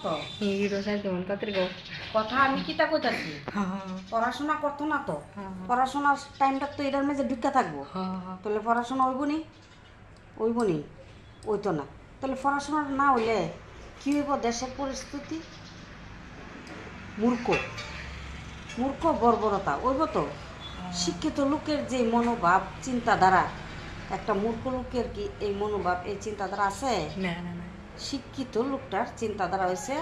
তো রোসার কেমন তাদের গো কথা আমি কিতা কইতাছি পড়াশোনা করতো না তো পড়াশোনার টাইমটা তো এটার মেঝে ঢুকা থাকবো তাহলে পড়াশোনা ওইব নি ওইতো না তাহলে পড়াশোনা না হইলে কি হইব দেশের পরিস্থিতি মূর্খ মূর্খ বর্বরতা ওইব তো শিক্ষিত লোকের যে মনোভাব চিন্তাধারা একটা মূর্খ লোকের কি এই মনোভাব এই চিন্তাধারা আছে না না না শিক্ষিত লোকটার চিন্তাধারা হয়েছে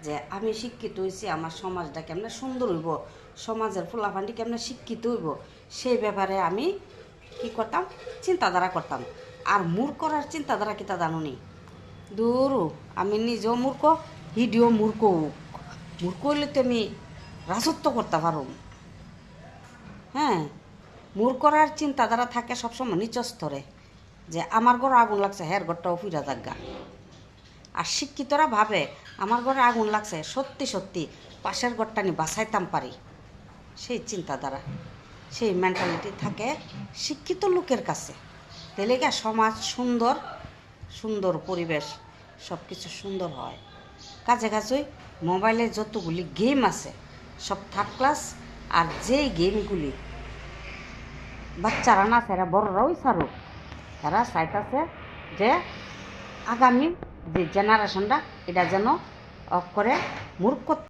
যে আমি শিক্ষিত হয়েছি আমার সমাজটা কেমনে সুন্দর হইব সমাজের ফুলাফান্ডি কেমনে শিক্ষিত হইব সেই ব্যাপারে আমি কি করতাম চিন্তাধারা করতাম আর মূর্খরার চিন্তাধারা কিতা জানুনি দূর আমি নিজেও মূর্খ হিডিও মূর্খ মূর্খ হইলে তো আমি রাজত্ব করতে পারো হ্যাঁ মূর্খরার চিন্তাধারা থাকে সবসময় নিচ স্তরে যে আমার ঘরে আগুন লাগছে হ্যার ঘরটাও ফিরা জাগা আর শিক্ষিতরা ভাবে আমার ঘরে আগুন লাগছে সত্যি সত্যি পাশের ঘরটা আমি বাঁচাইতাম পারি সেই চিন্তাধারা সেই মেন্টালিটি থাকে শিক্ষিত লোকের কাছে তাহলে গা সমাজ সুন্দর সুন্দর পরিবেশ সব কিছু সুন্দর হয় কাছে কাছেই মোবাইলে যতগুলি গেম আছে সব থার্ড ক্লাস আর যেই গেমগুলি বাচ্চারা না এরা বড়রাও ছাড়ুক এরা চাইতেছে যে আগামী যে জেনারেশনটা এটা যেন অফ করে মূর্খ